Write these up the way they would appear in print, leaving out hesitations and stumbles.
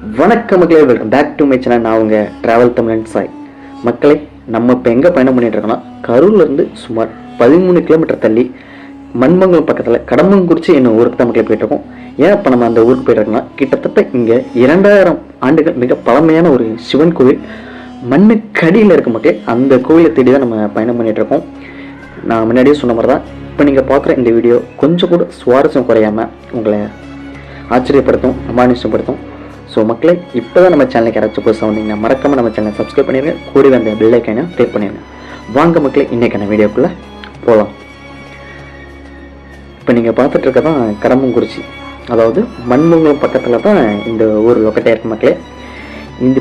வணக்கம் மக்களே, welcome back to my channel. நான் உங்கள் ட்ராவல் தமிழன் சாய். மக்களே, நம்ம இப்போ எங்கே பயணம் பண்ணிட்டு இருக்கோம்னா, கரூர்லேருந்து சுமார் 13 கிலோமீட்டர் தள்ளி மண்மங்கலம் பக்கத்தில் கடம்பங்குறிச்சி என்னும் ஊருக்கு தான் மக்களே போயிட்டுருக்கோம். ஏன் இப்போ நம்ம அந்த ஊருக்கு போயிட்டுருக்கோம்னா, கிட்டத்தட்ட இங்கே 2000 ஆண்டுகள் மிக பழமையான ஒரு சிவன் கோவில் மண்ணுக்கடியில் இருக்க மக்களே. அந்த கோவிலை தேடி தான் நம்ம பயணம் பண்ணிகிட்ருக்கோம். நான் முன்னாடியே சொன்ன மாதிரி தான் இப்போ நீங்கள் பார்க்குற இந்த வீடியோ கொஞ்சம் கூட சுவாரஸ்யம் குறையாமல் உங்களை ஆச்சரியப்படுத்தும், அமானுஷப்படுத்தும். ஸோ மக்களே, இப்போ தான் நம்ம சேனலுக்கு யாராச்சும் புதுசாக வந்தீங்கன்னா மறக்காமல் நம்ம சேனலை சப்ஸ்கிரைப் பண்ணிடுங்க, கூடவே அந்த பெல் ஐக்கானை கிளிக் பண்ணிடுங்க. வாங்க மக்களே, இன்றைக்கான வீடியோக்குள்ளே போகலாம். இப்போ நீங்கள் பார்த்துட்டு இருக்க தான் கடம்பங்குறிச்சி, அதாவது மண்மங்கலம் பக்கத்தில் தான் இந்த ஊர் லொக்கேட்டாக இருக்குது மக்களே.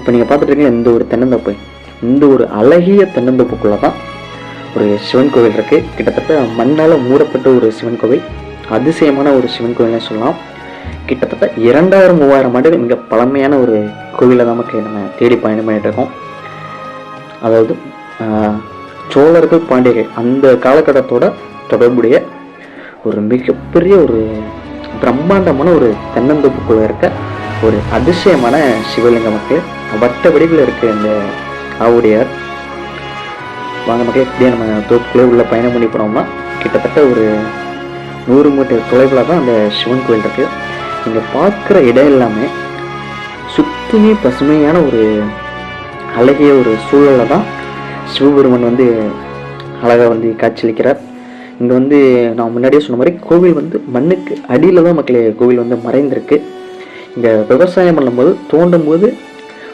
இப்போ நீங்கள் பார்த்துட்டு இருக்க இந்த ஒரு தென்னந்தோப்பு, இந்த ஒரு அழகிய தென்னந்தோப்புக்குள்ளே தான் ஒரு சிவன் கோவில் இருக்குது. கிட்டத்தட்ட மண்ணால் மூடப்பட்ட ஒரு சிவன் கோவில், அதிசயமான ஒரு சிவன் கோவில்னே சொல்லலாம். கிட்டத்தட்ட 2000-3000 ஆண்டுகள் மிக பழமையான ஒரு கோவிலை நமக்கு நம்ம தேடி பயணம் பண்ணிட்டு இருக்கோம். அதாவது சோழர்கள், பாண்டியர்கள் அந்த காலகட்டத்தோட தொடர்புடைய ஒரு மிகப்பெரிய ஒரு பிரம்மாண்டமான ஒரு தென்னந்தோப்புக்குள்ள இருக்க ஒரு அதிசயமான சிவலிங்க மக்கள் வட்ட வடிவில் இருக்க இந்த ஆவுடையார். வாங்க மக்கள், இப்படியே நம்ம தோப்புக்குள்ளே உள்ள பயணம் பண்ணி போனோம்னா கிட்டத்தட்ட ஒரு 100 மீட்டர் தொலைவில் தான் அந்த சிவன் கோவில் இருக்குது. நீங்கள் பார்க்குற இடம் எல்லாமே சுத்தமே பசுமையான ஒரு அழகிய ஒரு சூழலில் தான் சிவபெருமன் அழகாக காட்சியளிக்கிறார். இங்கே நான் முன்னாடியே சொன்ன மாதிரி கோவில் மண்ணுக்கு அடியில் தான் மக்களே கோவில் மறைந்திருக்கு. இங்கே விவசாயம் பண்ணும்போது தோண்டும் போது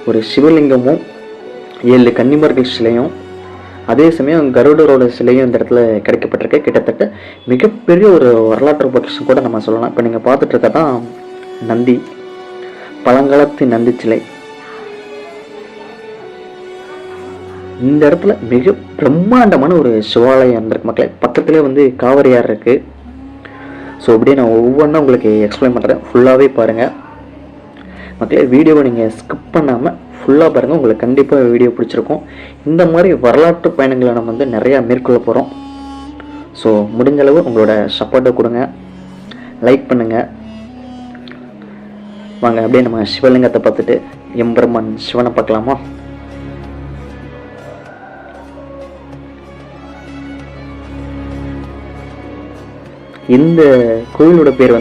ஒரு சிவலிங்கமும் 7 கன்னிமார்கள் சிலையும், அதே சமயம் கருடரோட சிலையும் இந்த இடத்துல கிடைக்கப்பட்டிருக்கு. கிட்டத்தட்ட மிகப்பெரிய ஒரு வரலாற்று பொக்கிஷம் கூட நம்ம சொல்லலாம். இப்போ நீங்கள் பார்த்துட்டு இருக்க தான் நந்தி, பழங்காலத்து நந்தி சிலை. இந்த இடத்துல மிக பிரம்மாண்டமான ஒரு சிவாலயம் இருந்திருக்கு மக்களே. பக்கத்துலேயே காவிரியார் இருக்குது. ஸோ அப்படியே நான் ஒவ்வொன்றா உங்களுக்கு எக்ஸ்பிளைன் பண்ணுறேன், ஃபுல்லாகவே பாருங்கள் மக்களே. வீடியோவை நீங்கள் ஸ்கிப் பண்ணாமல் ஃபுல்லாக பாருங்கள், உங்களுக்கு கண்டிப்பாக வீடியோ பிடிச்சிருக்கும். இந்த மாதிரி வரலாற்று பயணங்களை நம்ம நிறையா மேற்கொள்ள போகிறோம். ஸோ முடிஞ்சளவு உங்களோட சப்போர்ட்டை கொடுங்க, லைக் பண்ணுங்கள். வாங்க அப்படியே நம்ம சிவலிங்கத்தை பார்த்துட்டு எம்பெருமான் சிவனை பார்க்கலாமா? இந்த கோவிலோட பேர்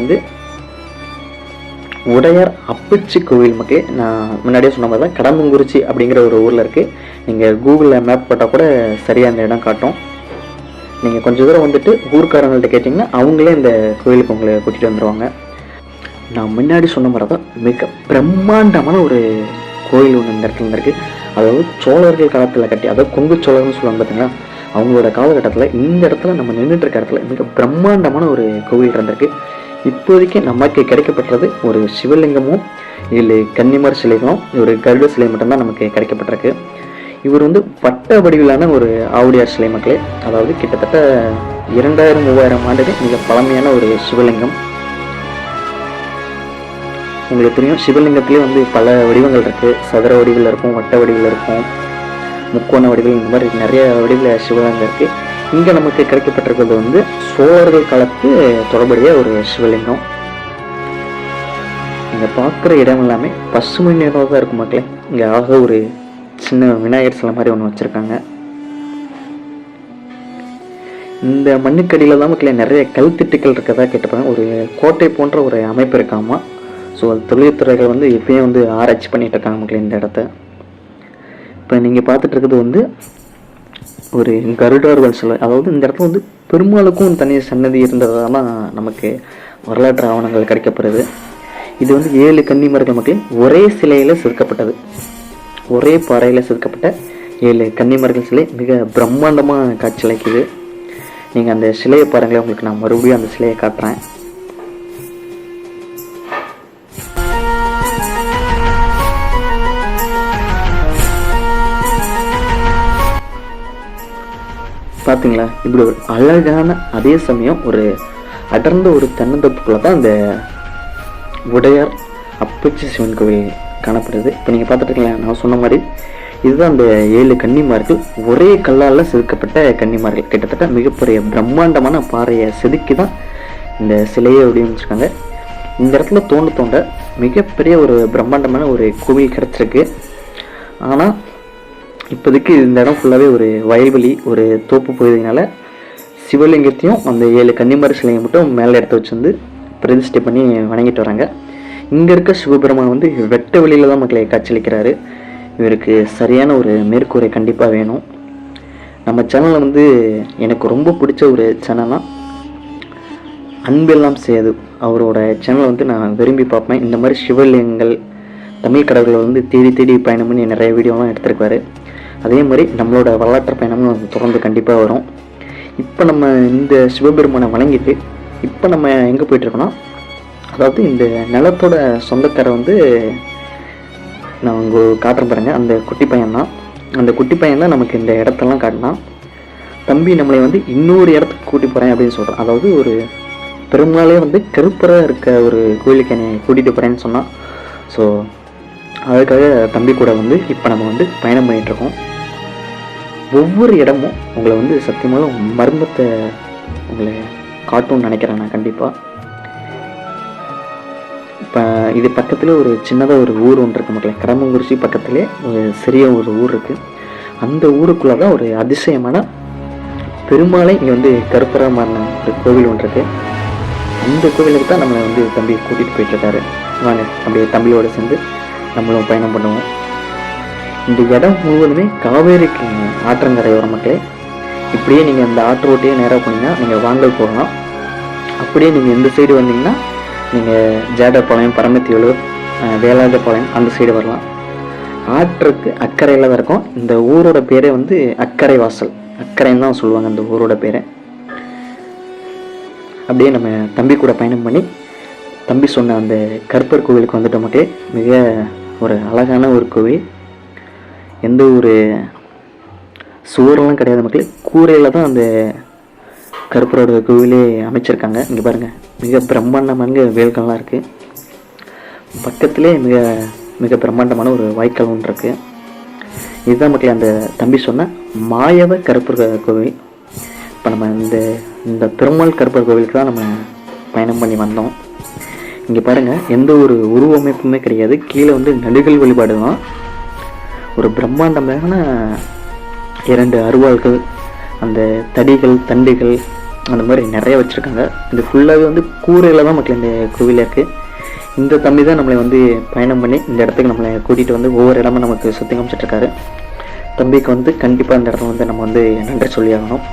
உடையார் அப்பச்சி கோவில் மக்களே. நான் முன்னாடியே சொன்ன மாதிரி தான் கடம்பங்குறிச்சி அப்படிங்கிற ஒரு ஊரில் இருக்குது. நீங்கள் கூகுளில் மேப் போட்டால் கூட சரியாக அந்த இடம் காட்டும். நீங்கள் கொஞ்சம் தூரம் ஊர்க்காரங்கள்ட்ட கேட்டிங்கன்னா அவங்களே இந்த கோவிலுக்கு உங்களை கூட்டிகிட்டு வந்துடுவாங்க. நான் முன்னாடி சொன்ன மாதிரி தான் மிக பிரம்மாண்டமான ஒரு கோவில் ஒன்று இந்த இடத்துல இருக்குது. அதாவது சோழர்கள் காலத்தில் கட்டி, அதாவது கொங்கு சோழர்னு சொல்லுவாங்க பார்த்தீங்களா, அவங்களோட காலகட்டத்தில் இந்த இடத்துல நம்ம நின்றுட்டு இருக்க இடத்துல மிக பிரம்மாண்டமான ஒரு கோவில் இருந்திருக்கு. இப்போதைக்கு நமக்கு கிடைக்கப்பட்டது ஒரு சிவலிங்கமும் 7 கன்னிமார் சிலைகளும் ஒரு கருட சிலை மட்டும்தான் நமக்கு கிடைக்கப்பட்டிருக்கு. இவர் வட்ட வடிவிலான ஒரு ஆவுடையார் சிலை மக்களே. அதாவது கிட்டத்தட்ட 2000-3000 ஆண்டுகள் மிக பழமையான ஒரு சிவலிங்கம். உங்களுக்கு தெரியும், சிவலிங்கத்திலே பல வடிவங்கள் இருக்குது. சதுர வடிவில் இருக்கும், வட்ட வடிவில் இருக்கும், முக்கோண வடிவில், இந்த மாதிரி நிறைய வடிவில் சிவலிங்கம் இருக்குது. இங்கே நமக்கு கிடைக்கப்பட்டிருக்கிறது சோழர்கள் காலத்து தொடர்புடைய ஒரு சிவலிங்கம். இங்கே பார்க்குற இடம் எல்லாமே பசுமை நிறமாக தான் இருக்கும் மக்களே. இங்கே ஆக ஒரு சின்ன விநாயகர் சிலை மாதிரி ஒன்று வச்சுருக்காங்க. இந்த மண்ணுக்கடியில் தான் மக்களே நிறைய கல்திட்டுக்கள் இருக்கிறதா கேட்டுப்பாங்க. ஒரு கோட்டை போன்ற ஒரு அமைப்பு இருக்காமா. ஸோ தொழில்துறைகள் எப்பயும் ஆராய்ச்சி பண்ணிகிட்டு இருக்காங்க மக்களே இந்த இடத்த. இப்போ நீங்கள் பார்த்துட்டு இருக்கிறது ஒரு கருடார்கள் சிலை. அதாவது இந்த இடத்துல பெருமாளுக்கும் தனி சன்னதி இருந்ததால் நமக்கு வரலாற்று ஆவணங்கள் கிடைக்கப்படுது. இது 7 கன்னிமார்கள் மக்களே ஒரே சிலையில் செதுக்கப்பட்டது. ஒரே பாறையில் செதுக்கப்பட்ட 7 கன்னிமார்கள் சிலை மிக பிரம்மாண்டமாக காட்சியளிக்குது. நீங்கள் அந்த சிலையை பாருங்களேன், உங்களுக்கு நான் மறுபடியும் அந்த சிலையை காட்டுறேன். பார்த்தீங்களா, இப்படி ஒரு அழகான, அதே சமயம் ஒரு அடர்ந்த ஒரு தென்னந்தோப்புக்குள்ள தான் அந்த உடையார் அப்பச்சி சிவன் கோவில் காணப்படுது. இப்போ நீங்கள் பார்த்துட்டீங்களா, நான் சொன்ன மாதிரி இதுதான் அந்த 7 கன்னிமார்கள் ஒரே கல்லால் செதுக்கப்பட்ட கன்னிமார்கள். கிட்டத்தட்ட மிகப்பெரிய பிரம்மாண்டமான பாறையை செதுக்கி தான் இந்த சிலையை வடிவமைச்சிருக்காங்க. இந்த இடத்துல தோண்ட மிகப்பெரிய ஒரு பிரம்மாண்டமான ஒரு கோவில் கிடச்சிருக்கு. ஆனால் இப்போதைக்கு இந்த இடம் ஃபுல்லாகவே ஒரு வயல்வெளி, ஒரு தோப்பு பகுதியினால சிவலிங்கத்தையும் அந்த 7 கன்னிமார் சிலையை மட்டும் மேலே எடுத்து வச்சு வந்து பிரதிஷ்டை பண்ணி வணங்கிட்டு வராங்க. இங்கே இருக்க சிவபெருமான் வந்து வெட்ட வெளியில் தான் மக்களை காட்சியளிக்கிறாரு. இவருக்கு சரியான ஒரு மேற்கூரை கண்டிப்பாக வேணும். நம்ம சேனலில் வந்து எனக்கு ரொம்ப பிடிச்ச ஒரு சேனல்னா அன்பெல்லாம் செய்யாது. அவரோட சேனலை வந்து நான் விரும்பி பார்ப்பேன். இந்த மாதிரி சிவலிங்கங்கள், தமிழ் கடவுளை வந்து தேடி தேடி பயணம் பண்ணி நிறைய வீடியோலாம் எடுத்திருக்காரு. அதே மாதிரி நம்மளோட வரலாற்று பயணமும் தொடர்ந்து கண்டிப்பாக வரும். இப்போ நம்ம இந்த சிவபெருமானை வணங்கிட்டு இப்போ நம்ம எங்கே போயிட்டுருக்கோன்னா, அதாவது இந்த நிலத்தோட சொந்தக்காரர் வந்து நான் உங்க காட்டுறேன் பாருங்க, அந்த குட்டி பையன் தான். அந்த குட்டி பையன் தான் நமக்கு இந்த இடத்தெல்லாம் காட்டினான். தம்பி நம்மளை வந்து இன்னொரு இடத்துக்கு கூட்டி போகிறேன் அப்படின்னு சொல்கிறான். அதாவது ஒரு பெரும்பாலே வந்து கருப்பராக இருக்க ஒரு கோயிலுக்கு என்னை கூட்டிகிட்டு போகிறேன்னு சொன்னான். ஸோ அதுக்காக தம்பி கூட வந்து இப்போ நம்ம வந்து பயணம் பண்ணிகிட்ருக்கோம். ஒவ்வொரு இடமும் உங்களை வந்து சத்தியமாக மர்மத்தை உங்களை காட்டும்னு நினைக்கிறேன் நான் கண்டிப்பாக. இப்போ இது பக்கத்தில் ஒரு சின்னதாக ஒரு ஊர் ஒன்று இருக்குது மக்களே. கடம்பங்குறிச்சி பக்கத்துலேயே ஒரு சிறிய ஒரு ஊர் இருக்குது. அந்த ஊருக்குள்ளே தான் ஒரு அதிசயமான பெருமாளை இங்கே வந்து கருப்பராக மாறின ஒரு கோவில் ஒன்று இருக்குது. அந்த கோவிலுக்கு தான் நம்மளை வந்து தம்பி கூட்டிகிட்டு போயிட்டுருக்காரு. வாங்க அப்படியே தம்பியோடு சேர்ந்து நம்மளும் பயணம் பண்ணுவோம். இந்த இடம் முழுவதுமே காவேரிக்கு ஆற்றங்கரையோர மக்களே. இப்படியே நீங்கள் அந்த ஆற்று ரோட்டையே நேராக போனீங்கன்னா நீங்கள் வாங்கல் போகலாம். அப்படியே நீங்கள் இந்த சைடு வந்தீங்கன்னா நீங்கள் ஜேடர்பாளையம், பரமத்தியூர், வேலாஜபாளையம் அந்த சைடு வரலாம். ஆற்றுக்கு அக்கறையில் தான் இருக்கும். இந்த ஊரோட பேரே வந்து அக்கரை வாசல், அக்கரைன்னு தான் சொல்லுவாங்க அந்த ஊரோட பேரை. அப்படியே நம்ம தம்பி கூட பயணம் பண்ணி தம்பி சொன்ன அந்த கருப்பர் கோவிலுக்கு வந்துட்ட மக்களே. மிக ஒரு அழகான ஒரு கோவில். எந்த ஒரு சுவரெல்லாம் கிடையாது மக்களே. கூரையில் தான் அந்த கருப்பரோட கோவிலே அமைச்சிருக்காங்க. இங்கே பாருங்கள், மிக பிரம்மாண்டமான வேல்கள்லாம் இருக்குது. பக்கத்திலே மிக மிக பிரம்மாண்டமான ஒரு வாய்க்கால் ஒன்று இருக்குது. இதுதான் மக்களே அந்த தம்பி சொன்ன மாயவ கருப்பர் கோவில். இப்போ நம்ம இந்த பெருமாள் கருப்பர் கோவிலுக்கு தான் நம்ம பயணம் பண்ணி வந்தோம். இங்கே பாருங்கள், எந்த ஒரு உருவமைப்புமே கிடையாது. கீழே வந்து நடுகள் வழிபாடு தான். ஒரு பிரம்மாண்டமான 2 அருவாள்கள், அந்த தடிகள், தண்டுகள் அந்த மாதிரி நிறைய வச்சுருக்காங்க. இது ஃபுல்லாகவே வந்து கூரையில் தான் மக்கள் இந்த கோவிலில் இருக்குது. இந்த தம்பி தான் நம்மளை வந்து பயணம் பண்ணி இந்த இடத்துக்கு நம்மளை கூட்டிகிட்டு வந்து ஒவ்வொரு இடமும் நமக்கு சுற்றி காமிச்சிட்ருக்காரு. தம்பிக்கு வந்து கண்டிப்பாக இந்த இடத்துல வந்து நம்ம வந்து நன்றி சொல்லி ஆகணும்.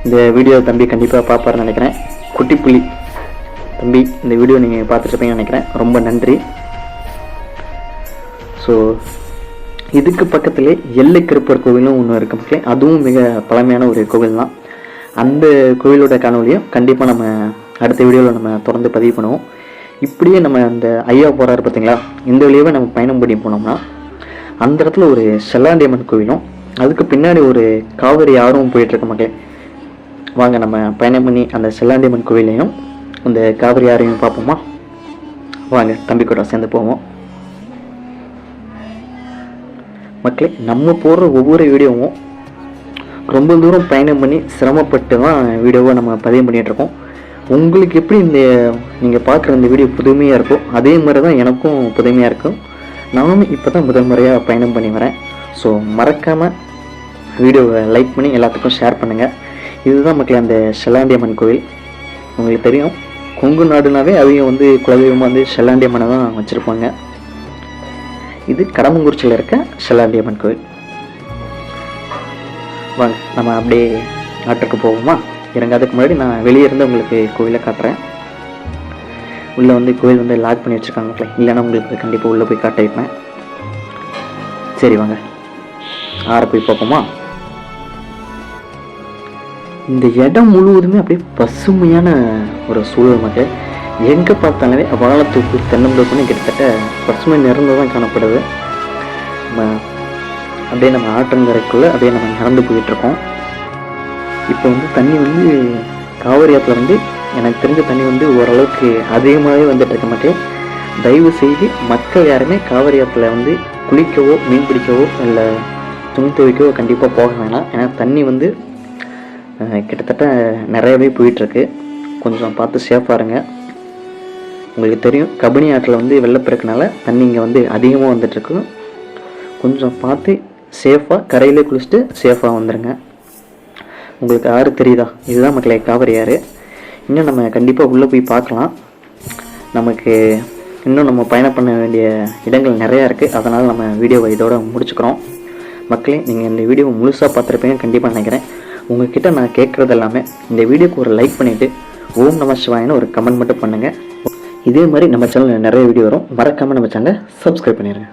இந்த வீடியோ தம்பி கண்டிப்பாக பார்ப்பாருன்னு நினைக்கிறேன். குட்டி புலி தம்பி, இந்த வீடியோ நீங்கள் பார்த்துருப்பீங்கன்னு நினைக்கிறேன். ரொம்ப நன்றி. ஸோ இதுக்கு பக்கத்திலே எல்லை கருப்பர் கோவிலும் ஒன்று இருக்கு மக்களே. அதுவும் மிக பழமையான ஒரு கோவில் தான். அந்த கோவிலோட காணொலியும் கண்டிப்பாக நம்ம அடுத்த வீடியோவில் நம்ம தொடர்ந்து பதிவு பண்ணுவோம். இப்படியே நம்ம அந்த ஐயா போகிறாரு பார்த்தீங்களா, இந்த வழியாகவே நம்ம பயணம் பண்ணி போனோம்னா அந்த இடத்துல ஒரு செல்லாண்டியம்மன் கோவிலும், அதுக்கு பின்னாடி ஒரு காவிரி ஆறும் போயிட்டுருக்க மக்களே. வாங்க நம்ம பயணம் பண்ணி அந்த செல்லாண்டியம்மன் கோவிலையும் அந்த காவிரி ஆறையும் பார்ப்போமா? வாங்க தம்பி கூட சேர்ந்து போவோம் மக்களே. நம்ம போடுற ஒவ்வொரு வீடியோவும் ரொம்ப தூரம் பயணம் பண்ணி சிரமப்பட்டு தான் வீடியோவை நம்ம பதிவு பண்ணிகிட்ருக்கோம். உங்களுக்கு எப்படி இந்த நீங்கள் பார்க்குற இந்த வீடியோ புதுமையாக இருக்கும், அதே மாதிரி தான் எனக்கும் புதுமையாக இருக்கும். நானும் இப்போ தான் முதல் முறையாக பயணம் பண்ணி வரேன். ஸோ மறக்காமல் வீடியோவை லைக் பண்ணி எல்லாத்துக்கும் ஷேர் பண்ணுங்கள். இதுதான் மக்களே அந்த செல்லாண்டியம்மன் கோவில். உங்களுக்கு தெரியும், கொங்கு நாடுனாவே அவங்க வந்து குலதெய்வமாக வந்து செல்லாண்டியம்மனை தான் வச்சுருப்பாங்க. இது கடம்பங்குறிச்சியில் இருக்க செல்லாண்டியம்மன் கோவில். வாங்க நம்ம அப்படியே ஆற்றுக்கு போவோமா? இறங்காதுக்கு முன்னாடி நான் வெளியே இருந்து உங்களுக்கு கோவிலை காட்டுறேன். உள்ளே வந்து கோவில் வந்து லாக் பண்ணி வச்சுருக்காங்களே, இல்லைன்னா உங்களுக்கு கண்டிப்பாக உள்ளே போய் காட்ட வைப்பேன். சரி வாங்க ஆற போய் பார்ப்போமா? இந்த இடம் முழுவதுமே அப்படியே பசுமையான ஒரு சூழல் மக்கள். எங்கே பார்த்தாலுமே வாழைத்தோப்பு, தென்னந்தோப்புன்னு கிட்டத்தட்ட பசுமை நிறைந்து தான் காணப்படுது. நம்ம அப்படியே நம்ம ஆற்றங்கரைக்குள்ளே அப்படியே நம்ம நடந்து போயிட்டுருக்கோம். இப்போ வந்து தண்ணி வந்து காவிரி ஆற்றுல வந்து எனக்கு தெரிஞ்ச தண்ணி வந்து ஓரளவுக்கு அதிகமாகவே வந்துட்டுருக்க மக்கள். தயவு செய்து மக்கள் யாருமே காவிரி ஆற்றுல வந்து குளிக்கவோ, மீன் பிடிக்கவோ, இல்லை துணி துவைக்கவோ கண்டிப்பாக போக வேணாம். ஏன்னா தண்ணி வந்து கிட்டத்தட்ட நிறையவே போயிட்டுருக்கு. கொஞ்சம் பார்த்து சேஃபாக இருங்க. உங்களுக்கு தெரியும் கபினி ஆற்றில் வந்து வெள்ளப்பெருக்குனால தண்ணி இங்கே வந்து அதிகமாக வந்துட்டுருக்கு. கொஞ்சம் பார்த்து சேஃபாக கரையிலே குளிச்சுட்டு சேஃபாக வந்துடுங்க. உங்களுக்கு ஆறு தெரியுதா? இதுதான் மக்களே காவிரி ஆறு. இன்னும் நம்ம கண்டிப்பாக உள்ளே போய் பார்க்கலாம். நமக்கு இன்னும் நம்ம பயணம் பண்ண வேண்டிய இடங்கள் நிறையா இருக்குது. அதனால் நம்ம வீடியோவை இதோட முடிச்சுக்கிறோம். மக்களே, நீங்கள் இந்த வீடியோவை முழுசாக பார்த்துருப்பீங்க கண்டிப்பாக நினைக்கிறேன். உங்கள்கிட்ட நான் கேட்குறது எல்லாமே இந்த வீடியோக்கு ஒரு லைக் பண்ணிவிட்டு ஓம் நம சிவாயன்னு ஒரு கமெண்ட் மட்டும் பண்ணுங்கள். இதே மாதிரி நம்ம சேனலில் நிறைய வீடியோ வரும். மறக்காமல் நம்ம சேனலை சப்ஸ்கிரைப் பண்ணிடுங்க.